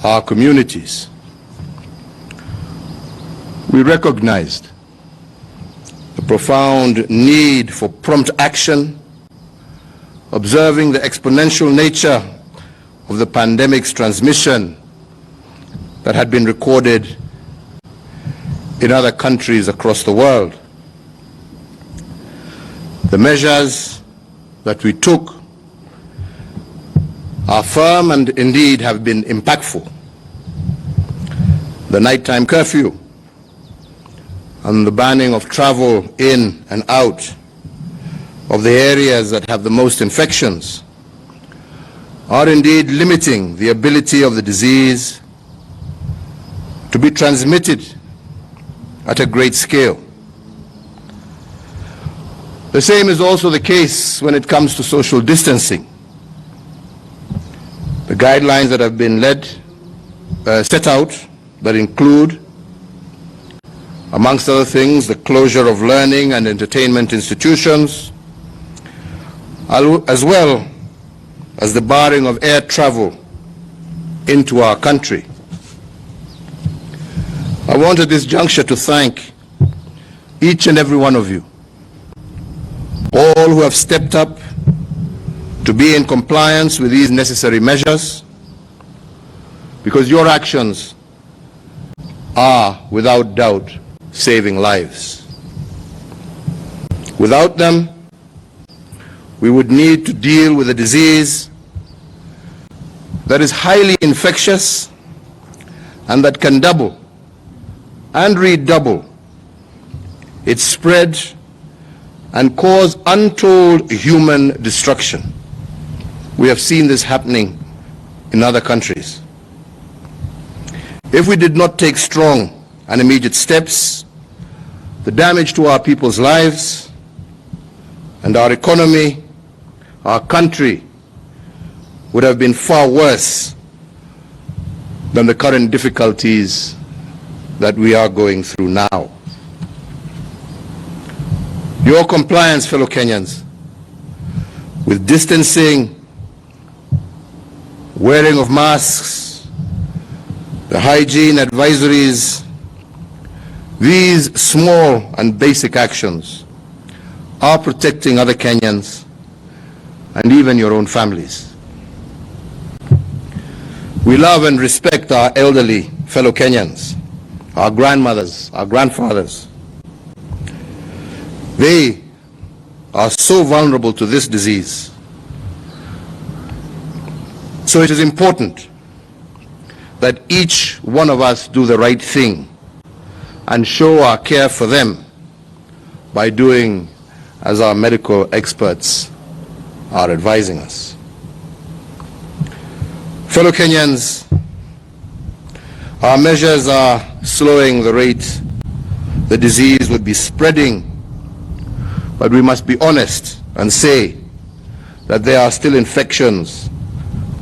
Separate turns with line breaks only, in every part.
our communities. We recognized the profound need for prompt action, observing the exponential nature of the pandemic's transmission that had been recorded in other countries across the world. The measures that we took are firm and indeed have been impactful. The nighttime curfew and the banning of travel in and out of the areas that have the most infections are indeed limiting the ability of the disease to be transmitted at a great scale. The same is also the case when it comes to social distancing. The guidelines that have been set out that include, amongst other things, the closure of learning and entertainment institutions, as well as the barring of air travel into our country. I want at this juncture to thank each and every one of you, all who have stepped up to be in compliance with these necessary measures, because your actions are, without doubt, saving lives. Without them, we would need to deal with a disease that is highly infectious and that can double and redouble its spread and cause untold human destruction. We have seen this happening in other countries. If we did not take strong and immediate steps, the damage to our people's lives and our economy, our country, would have been far worse than the current difficulties that we are going through now. Your compliance, fellow Kenyans, with distancing, wearing of masks, the hygiene advisories, these small and basic actions are protecting other Kenyans and even your own families. We love and respect our elderly fellow Kenyans, our grandmothers, our grandfathers. They are so vulnerable to this disease. So it is important that each one of us do the right thing and show our care for them by doing as our medical experts are advising us. Fellow Kenyans, our measures are slowing the rate the disease would be spreading, but we must be honest and say that there are still infections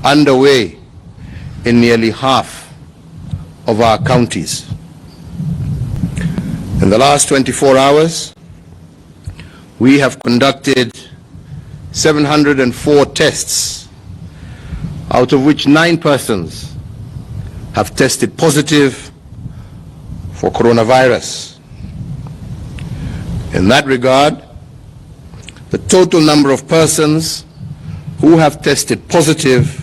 underway in nearly half of our counties. In the last 24 hours, we have conducted 704 tests, out of which 9 persons have tested positive for coronavirus. In that regard, the total number of persons who have tested positive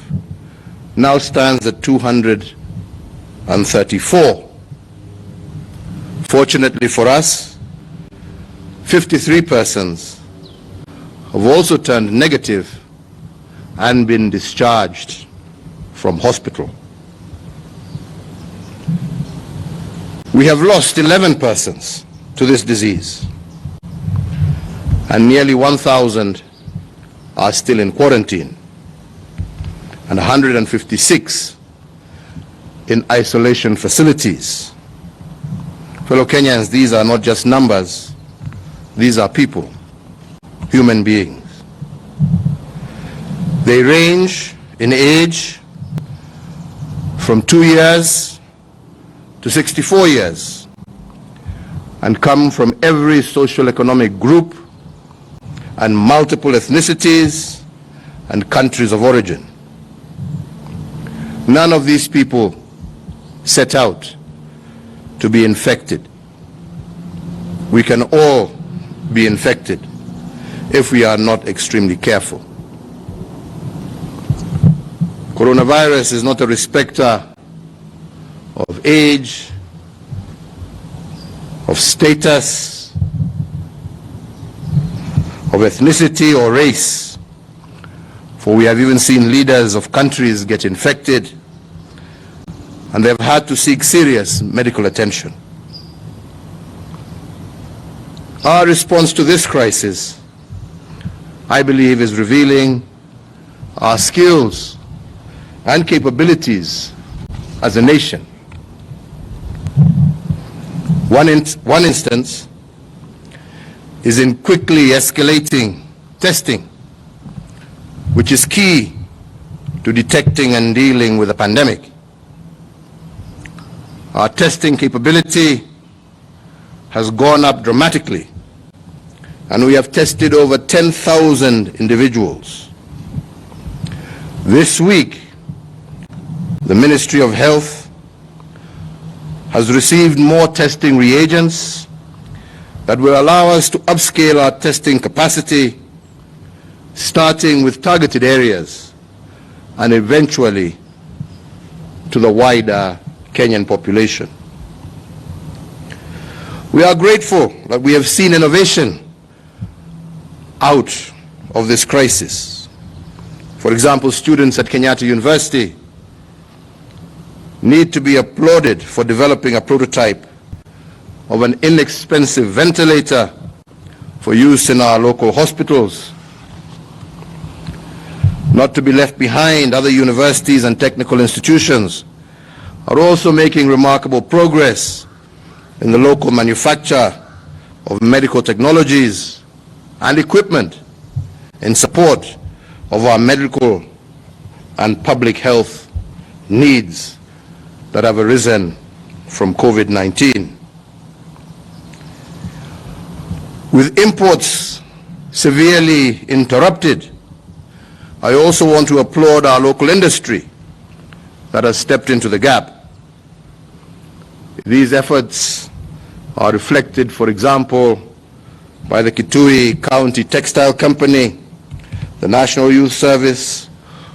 now stands at 234. Fortunately for us, 53 persons have also turned negative and been discharged from hospital. We have lost 11 persons to this disease, and nearly 1,000 are still in quarantine, and 156 in isolation facilities. Fellow Kenyans, these are not just numbers, these are people, human beings. They range in age from 2 years to 64 years and come from every social economic group and multiple ethnicities and countries of origin. None of these people set out to be infected. We can all be infected if we are not extremely careful. Coronavirus is not a respecter of age, of status, of ethnicity or race, for we have even seen leaders of countries get infected and they have had to seek serious medical attention. Our response to this crisis, I believe, is revealing our skills and capabilities as a nation. One instance is in quickly escalating testing, which is key to detecting and dealing with a pandemic. Our testing capability has gone up dramatically, and we have tested over 10,000 individuals. This week, the Ministry of Health has received more testing reagents that will allow us to upscale our testing capacity, starting with targeted areas and eventually to the wider Kenyan population. We are grateful that we have seen innovation out of this crisis. For example, students at Kenyatta University need to be applauded for developing a prototype of an inexpensive ventilator for use in our local hospitals. Not to be left behind, other universities and technical institutions are also making remarkable progress in the local manufacture of medical technologies and equipment in support of our medical and public health needs that have arisen from COVID-19. With imports severely interrupted, I also want to applaud our local industry that has stepped into the gap. These efforts are reflected, for example, by the Kitui County Textile Company, the National Youth Service,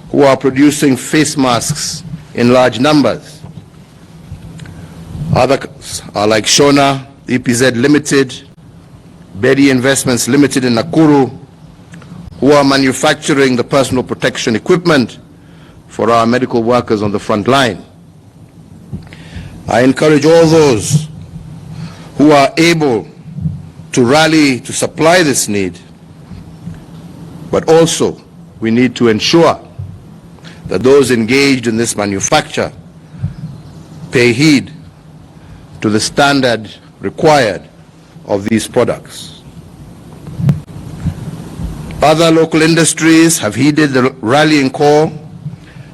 who are producing face masks in large numbers. Others are like Shona, EPZ Limited, Bedi Investments Limited in Nakuru, who are manufacturing the personal protection equipment for our medical workers on the front line. I encourage all those who are able to rally to supply this need, but also we need to ensure that those engaged in this manufacture pay heed to the standard required of these products. Other local industries have heeded the rallying call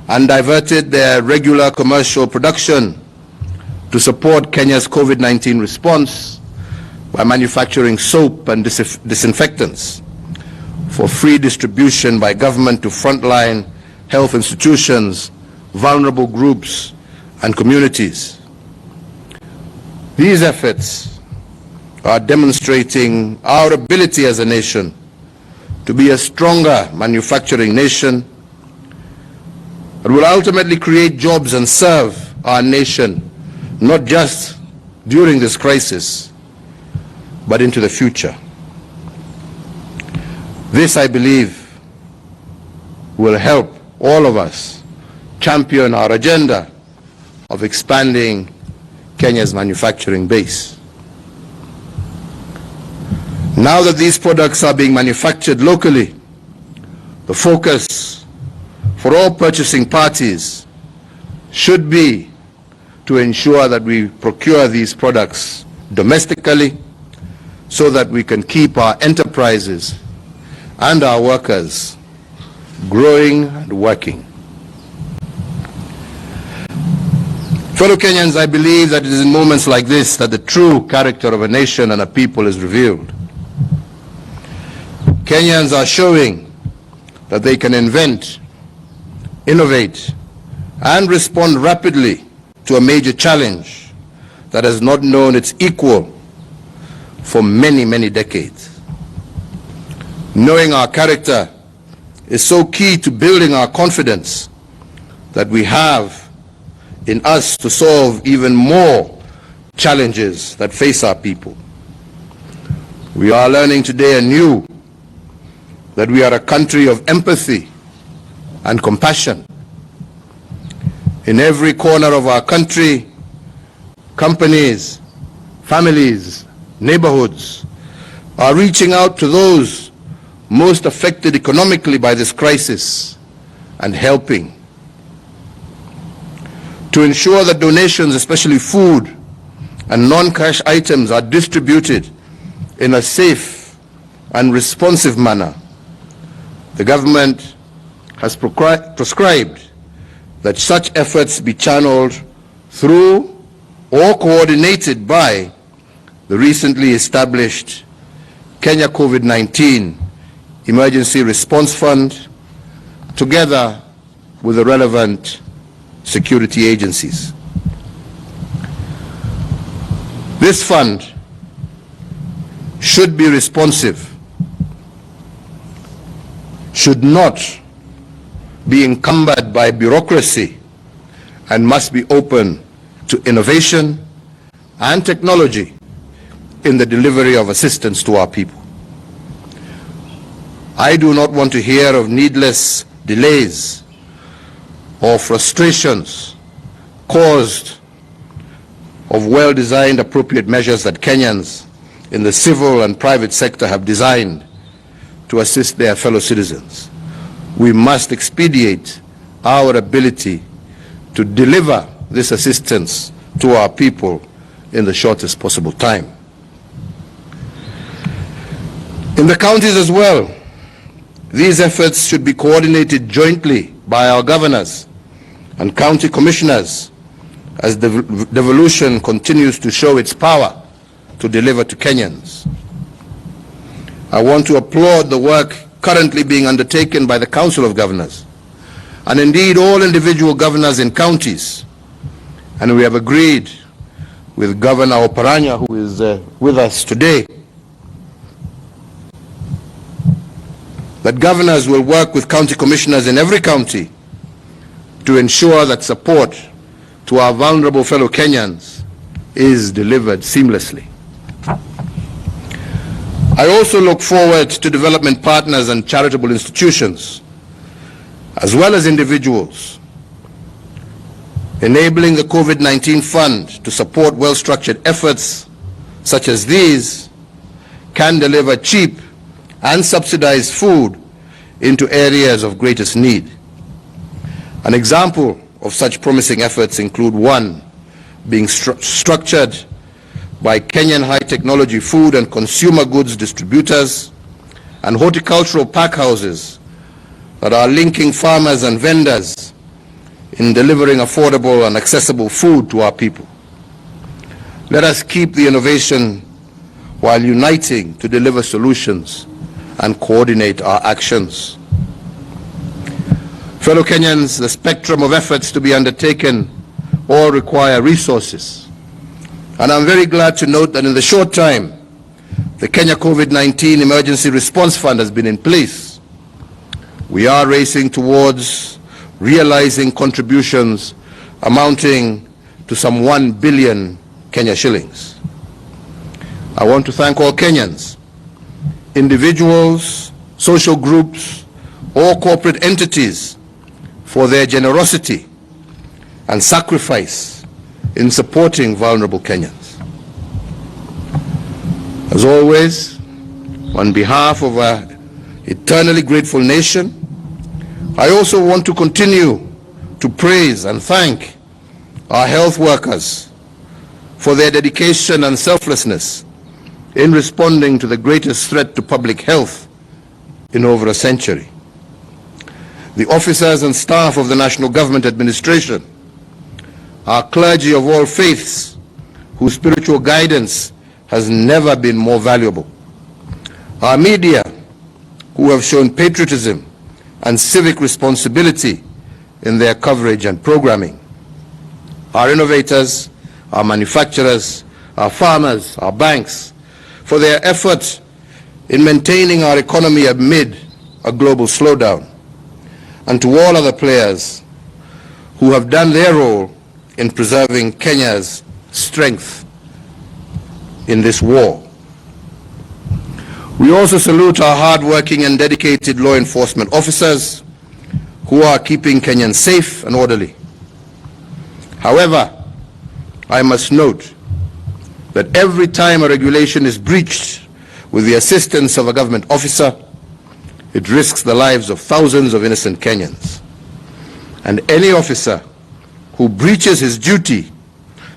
and diverted their regular commercial production to support Kenya's COVID-19 response by manufacturing soap and disinfectants for free distribution by government to frontline health institutions, vulnerable groups, and communities. These efforts are demonstrating our ability as a nation to be a stronger manufacturing nation that will ultimately create jobs and serve our nation, not just during this crisis, but into the future. This, I believe, will help all of us champion our agenda of expanding Kenya's manufacturing base. Now that these products are being manufactured locally, the focus for all purchasing parties should be to ensure that we procure these products domestically so that we can keep our enterprises and our workers growing and working. Fellow Kenyans, I believe that it is in moments like this that the true character of a nation and a people is revealed. Kenyans are showing that they can invent, innovate, and respond rapidly to a major challenge that has not known its equal for many, many decades. Knowing our character is so key to building our confidence that we have in us to solve even more challenges that face our people. We are learning today anew that we are a country of empathy and compassion. In every corner of our country, companies, families, neighborhoods are reaching out to those most affected economically by this crisis and helping. To ensure that donations, especially food and non-cash items, are distributed in a safe and responsive manner, the government has prescribed that such efforts be channeled through or coordinated by the recently established Kenya COVID-19 Emergency Response Fund, together with the relevant security agencies. This fund should be responsive, should not be encumbered by bureaucracy, and must be open to innovation and technology in the delivery of assistance to our people. I do not want to hear of needless delays or frustrations caused of well-designed appropriate measures that Kenyans in the civil and private sector have designed to assist their fellow citizens. We must expedite our ability to deliver this assistance to our people in the shortest possible time. In the counties as well, these efforts should be coordinated jointly by our governors and county commissioners as devolution continues to show its power to deliver to Kenyans. I want to applaud the work currently being undertaken by the Council of Governors and indeed all individual governors in counties. And we have agreed with Governor Oparanya, who is with us today, that governors will work with county commissioners in every county to ensure that support to our vulnerable fellow Kenyans is delivered seamlessly. I also look forward to development partners and charitable institutions, as well as individuals, enabling the COVID-19 fund to support well-structured efforts such as these can deliver cheap and subsidized food into areas of greatest need. An example of such promising efforts include one being structured by Kenyan high technology food and consumer goods distributors and horticultural pack houses that are linking farmers and vendors in delivering affordable and accessible food to our people. Let us keep the innovation while uniting to deliver solutions and coordinate our actions. Fellow Kenyans, the spectrum of efforts to be undertaken all require resources. And I'm very glad to note that in the short time, the Kenya COVID-19 Emergency Response Fund has been in place. We are racing towards realizing contributions amounting to some 1 billion Kenya shillings. I want to thank all Kenyans, individuals, social groups, or corporate entities for their generosity and sacrifice in supporting vulnerable Kenyans. As always, on behalf of our eternally grateful nation, I also want to continue to praise and thank our health workers for their dedication and selflessness in responding to the greatest threat to public health in over a century. The officers and staff of the National Government Administration, our clergy of all faiths, whose spiritual guidance has never been more valuable, our media, who have shown patriotism and civic responsibility in their coverage and programming, our innovators, our manufacturers, our farmers, our banks, for their effort in maintaining our economy amid a global slowdown, and to all other players who have done their role in preserving Kenya's strength in this war. We also salute our hard-working and dedicated law enforcement officers who are keeping Kenyans safe and orderly. However, I must note that every time a regulation is breached with the assistance of a government officer, it risks the lives of thousands of innocent Kenyans. And any officer who breaches his duty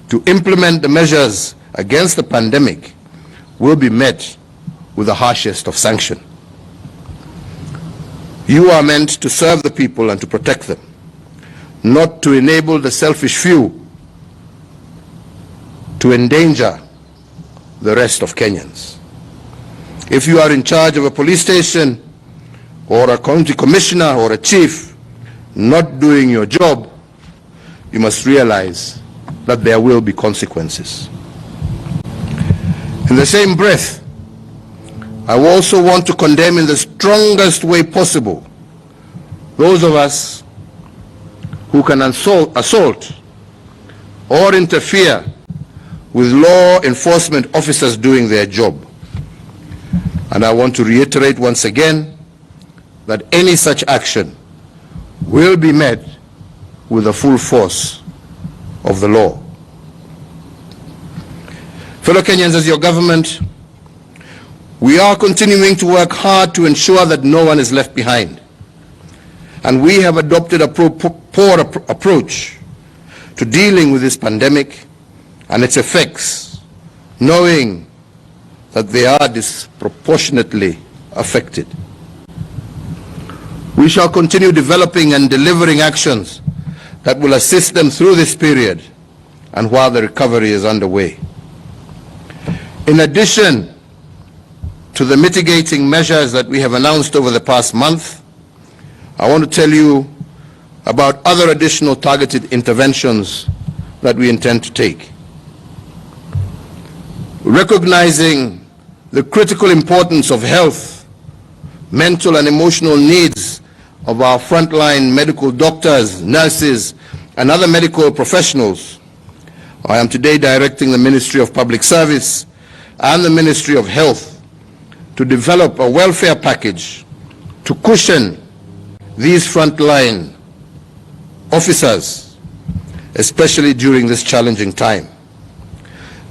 to implement the measures against the pandemic will be met with the harshest of sanction. You are meant to serve the people and to protect them, not to enable the selfish few to endanger the rest of Kenyans. If you are in charge of a police station or a county commissioner or a chief not doing your job, you must realize that there will be consequences. In the same breath, I also want to condemn in the strongest way possible those of us who can assault or interfere with law enforcement officers doing their job. And I want to reiterate once again that any such action will be met with the full force of the law. Fellow Kenyans, as your government, we are continuing to work hard to ensure that no one is left behind. And we have adopted a poor approach to dealing with this pandemic and its effects, knowing that they are disproportionately affected. We shall continue developing and delivering actions that will assist them through this period and while the recovery is underway. In addition to the mitigating measures that we have announced over the past month, I want to tell you about other additional targeted interventions that we intend to take. Recognizing the critical importance of health, mental and emotional needs of our frontline medical doctors, nurses, and other medical professionals, I am today directing the Ministry of Public Service and the Ministry of Health to develop a welfare package to cushion these frontline officers, especially during this challenging time.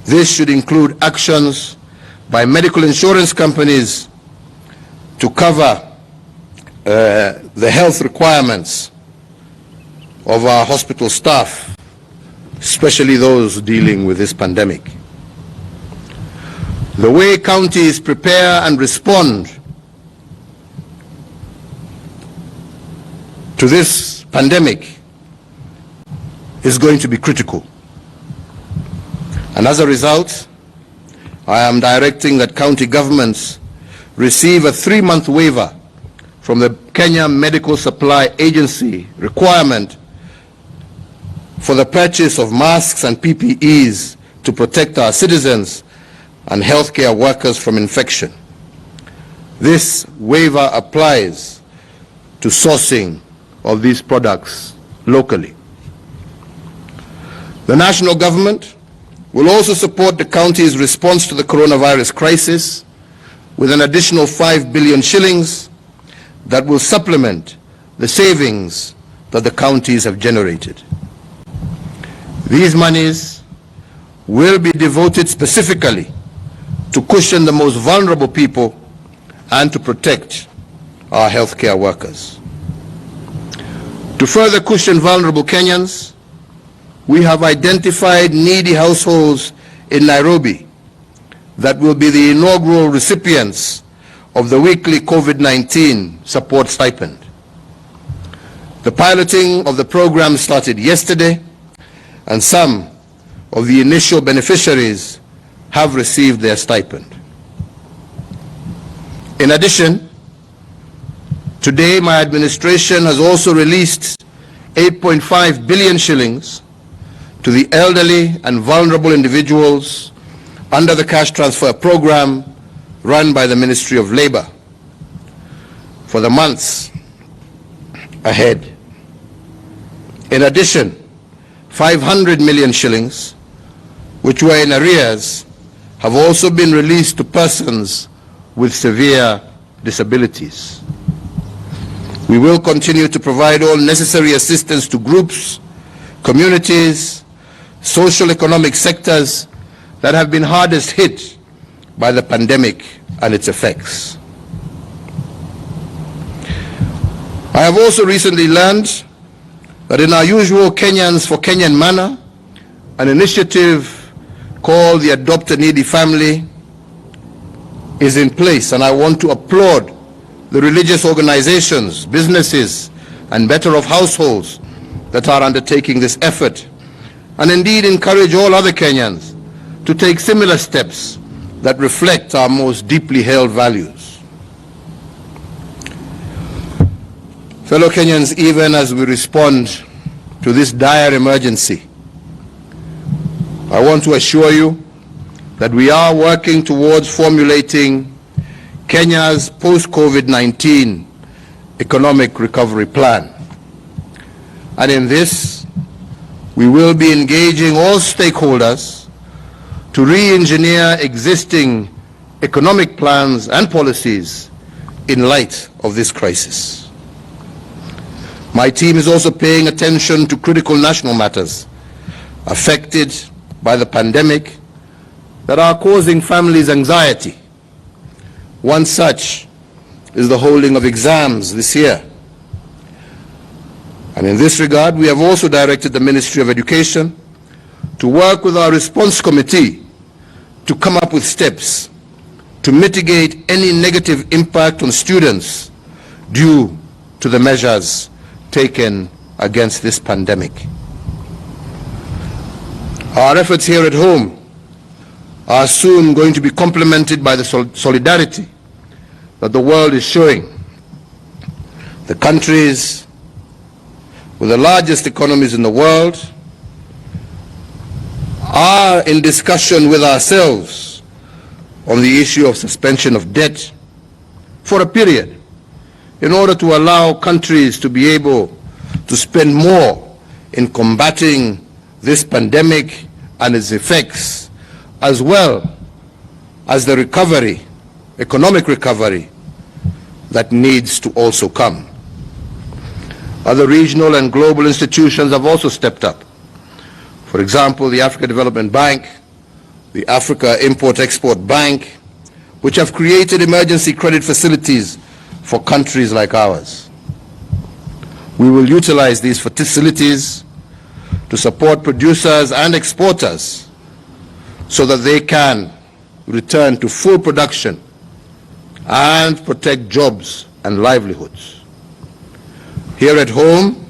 This should include actions by medical insurance companies to cover the health requirements of our hospital staff, especially those dealing with this pandemic. The way counties prepare and respond to this pandemic is going to be critical. And as a result, I am directing that county governments receive a 3-month waiver from the Kenya Medical Supply Agency requirement for the purchase of masks and PPEs to protect our citizens and healthcare workers from infection. This waiver applies to sourcing of these products locally. The national government will also support the county's response to the coronavirus crisis with an additional 5 billion shillings that will supplement the savings that the counties have generated. These monies will be devoted specifically to cushion the most vulnerable people and to protect our healthcare workers. To further cushion vulnerable Kenyans, we have identified needy households in Nairobi that will be the inaugural recipients of the weekly COVID-19 support stipend. The piloting of the program started yesterday, and some of the initial beneficiaries have received their stipend. In addition, today my administration has also released 8.5 billion shillings to the elderly and vulnerable individuals under the cash transfer program run by the Ministry of Labor for the months ahead. In addition, 500 million shillings, which were in arrears, have also been released to persons with severe disabilities. We will continue to provide all necessary assistance to groups, communities, social economic sectors that have been hardest hit by the pandemic and its effects. I have also recently learned that in our usual Kenyans for Kenyan manner, an initiative called the Adopt a Needy Family is in place, and I want to applaud the religious organizations, businesses, and better off households that are undertaking this effort, and indeed encourage all other Kenyans to take similar steps that reflect our most deeply held values. Fellow Kenyans, even as we respond to this dire emergency, I want to assure you that we are working towards formulating Kenya's post-COVID-19 economic recovery plan. And in this, we will be engaging all stakeholders to re-engineer existing economic plans and policies in light of this crisis. My team is also paying attention to critical national matters affected by the pandemic that are causing families anxiety. One such is the holding of exams this year. And in this regard, we have also directed the Ministry of Education to work with our response committee to come up with steps to mitigate any negative impact on students due to the measures taken against this pandemic. Our efforts here at home are soon going to be complemented by the solidarity that the world is showing. The countries with the largest economies in the world are in discussion with ourselves on the issue of suspension of debt for a period in order to allow countries to be able to spend more in combating this pandemic and its effects, as well as the recovery, economic recovery, that needs to also come. Other regional and global institutions have also stepped up. For example, the Africa Development Bank, the Africa Import-Export Bank, which have created emergency credit facilities for countries like ours. We will utilize these facilities to support producers and exporters so that they can return to full production and protect jobs and livelihoods. Here at home,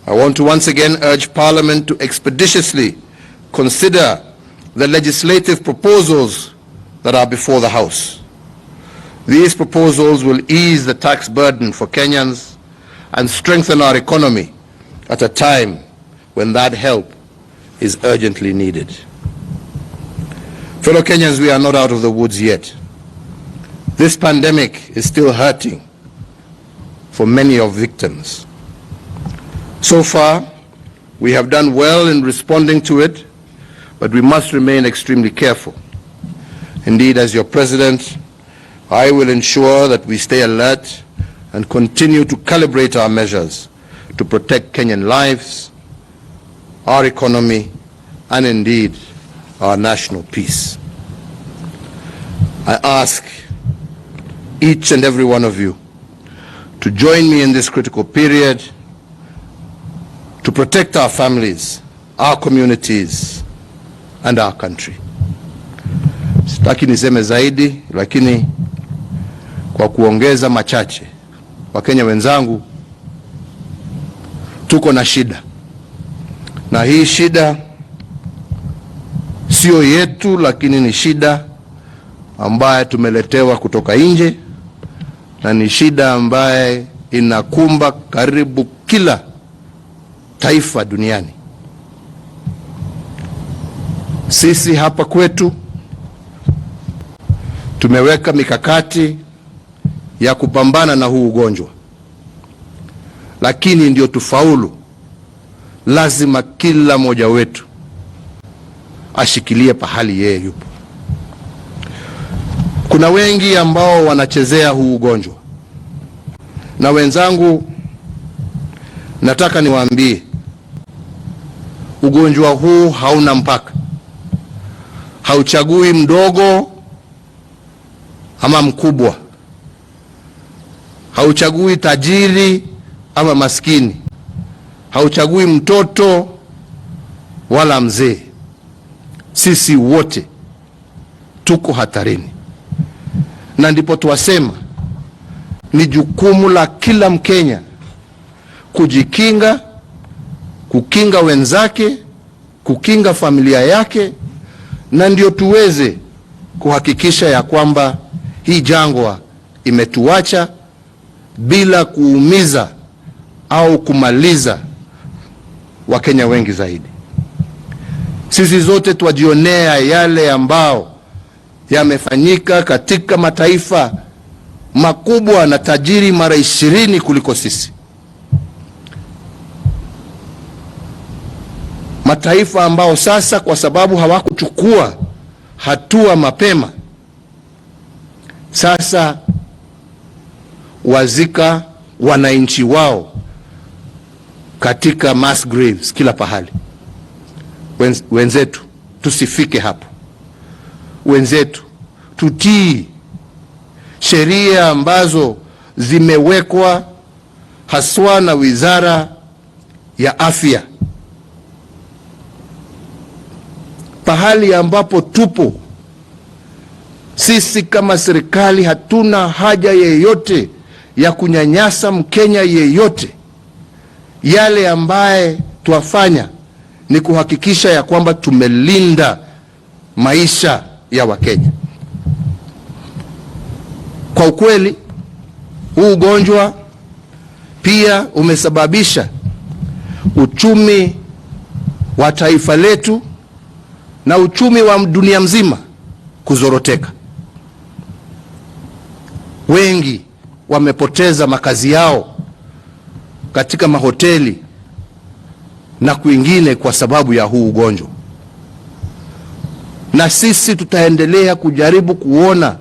I want to once again urge Parliament to expeditiously consider the legislative proposals that are before the House. These proposals will ease the tax burden for Kenyans and strengthen our economy at a time when that help is urgently needed. Fellow Kenyans, we are not out of the woods yet. This pandemic is still hurting for many of victims. So far, we have done well in responding to it, but we must remain extremely careful. Indeed, as your president, I will ensure that we stay alert and continue to calibrate our measures to protect Kenyan lives, our economy, and indeed our national peace. I ask each and every one of you to join me in this critical period to protect our families, our communities, and our country. Sitaki niseme zaidi, lakini kwa kuongeza machache, Wakenya wenzangu, tuko na shida. Na hii shida sio yetu, lakini ni shida ambaye tumeletewa kutoka nje, na ni shida ambaye inakumba karibu kila taifa duniani. Sisi hapa kwetu tumeweka mikakati ya kupambana na huu ugonjwa, lakini ndio tufaulu, lazima kila mmoja wetu ashikilie pahali yeye yupo. Kuna wengi ambao wanachezea huu ugonjwa, na wenzangu, nataka niwaambie, ugonjwa huu hauna mpaka, hauchagui mdogo ama mkubwa, hauchagui tajiri ama maskini, hauchagui mtoto wala mzee. Sisi wote tuko hatarini, na ndipo tuwasema ni jukumu la kila Mkenya kujikinga, kukinga wenzake, kukinga familia yake, na ndio tuweze kuhakikisha ya kwamba hii jangwa imetuacha bila kuumiza au kumaliza Wakenya wengi zaidi. Sisi zote twajionea yale ambao yamefanyika katika mataifa makubwa na tajiri mara 20 kuliko sisi. Mataifa ambao sasa kwa sababu hawakuchukua hatua mapema, sasa wazika wananchi wao katika mass graves kila pahali. Wenzetu, tusifike hapo. Wenzetu, tutii sheria ambazo zimewekwa haswa na Wizara ya Afya. Pahali ambapo tupo sisi kama serikali, hatuna haja yeyote ya kunyanyasa Mkenya yeyote. Yale ambaye tuwafanya ni kuhakikisha ya kwamba tumelinda maisha ya Wakenya. Kwa ukweli, huu ugonjwa pia umesababisha uchumi wa taifa letu na uchumi wa dunia mzima kuzoroteka. Wengi wamepoteza makazi yao katika mahoteli na kwingine kwa sababu ya huu ugonjwa. Na sisi tutaendelea kujaribu kuona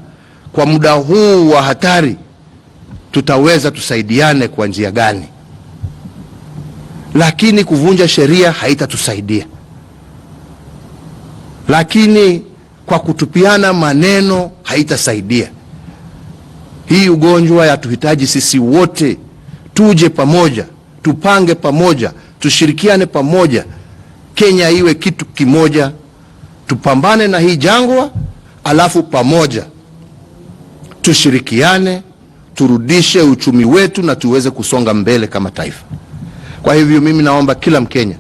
kwa muda huu wa hatari tutaweza tusaidiane kwa njia gani, lakini kuvunja sheria haitatusaidia. Lakini kwa kutupiana maneno haitasaidia. Hii ugonjwa yatuhitaji sisi wote tuje pamoja, tupange pamoja, tushirikiane pamoja, Kenya iwe kitu kimoja, tupambane na hii jangwa, alafu pamoja tushirikiane, turudishe uchumi wetu na tuweze kusonga mbele kama taifa. Kwa hivyo mimi naomba kila Mkenya,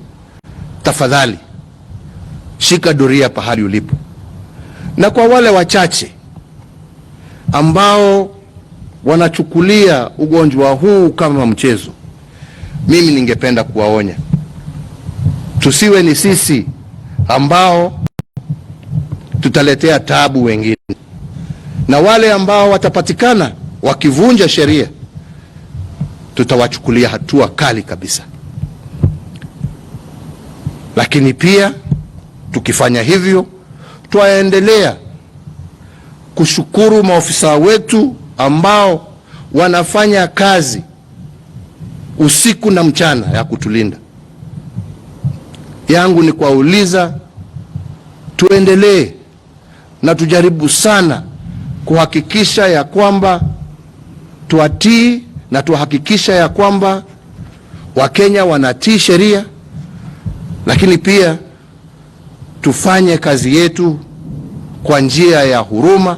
tafadhali shika doria pahali ulipo. Na kwa wale wachache ambao wanachukulia ugonjwa huu kama mchezo, mimi ningependa kuwaonya, tusiwe ni sisi ambao tutaletea taabu wengine. Na wale ambao watapatikana wakivunja sheria, tutawachukulia hatua kali kabisa. Lakini pia tukifanya hivyo, twaendelea kushukuru maofisa wetu ambao wanafanya kazi usiku na mchana ya kutulinda. Yangu ni kuwauliza tuendelee na tujaribu sana kuhakikisha ya kwamba tuatii na tuhakikisha ya kwamba Wakenya wanatii sheria, lakini pia tufanye kazi yetu kwa njia ya huruma.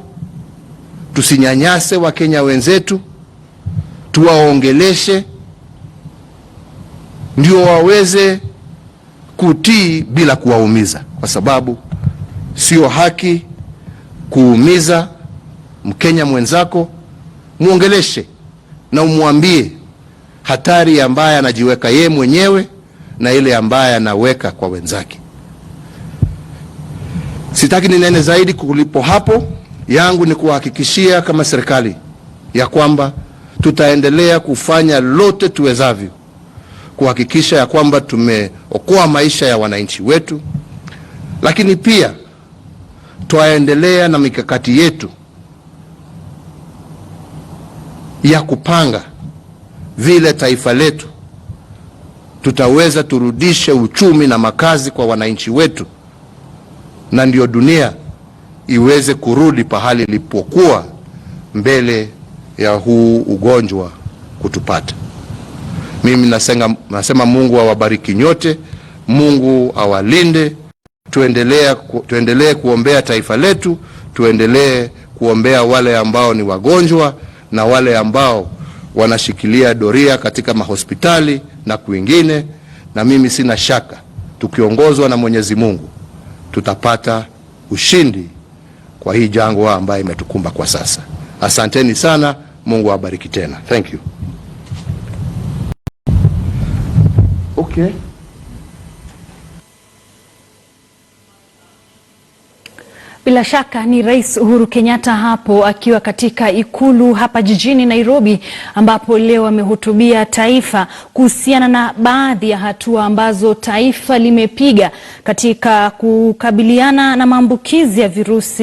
Tusinyanyase Wakenya wenzetu, tuwaongeleshe ndio waweze kutii bila kuwaumiza, kwa sababu sio haki kuumiza Mkenya mwenzako. Muongeleshe na umwambie hatari ambaye anajiweka yeye mwenyewe na ile ambaye anaweka kwa wenzake. Sitaki ninene zaidi kulipo hapo. Yangu ni kuhakikishia kama serikali ya kwamba tutaendelea kufanya lote tuwezavyo kuhakikisha ya kwamba tumeokoa maisha ya wananchi wetu, lakini pia twaendelea na mikakati yetu ya kupanga vile taifa letu tutaweza turudishe uchumi na makazi kwa wananchi wetu, na ndio dunia iweze kurudi pahali ilipokuwa mbele ya huu ugonjwa kutupata. Mimi nasema Mungu awabariki nyote, Mungu awalinde. Tuendelee kuombea taifa letu, tuendelee kuombea wale ambao ni wagonjwa na wale ambao wanashikilia doria katika mahospitali na kwingine, na mimi sina shaka tukiongozwa na Mwenyezi Mungu tutapata ushindi kwa hii jangwa ambayo imetukumba kwa sasa. Asanteni sana, Mungu awabariki tena. Thank you. Okay.
Bila shaka ni Rais Uhuru Kenyatta hapo akiwa katika ikulu hapa jijini Nairobi, ambapo leo amehutubia taifa kuhusiana na baadhi ya hatua ambazo taifa limepiga katika kukabiliana na maambukizi ya virusi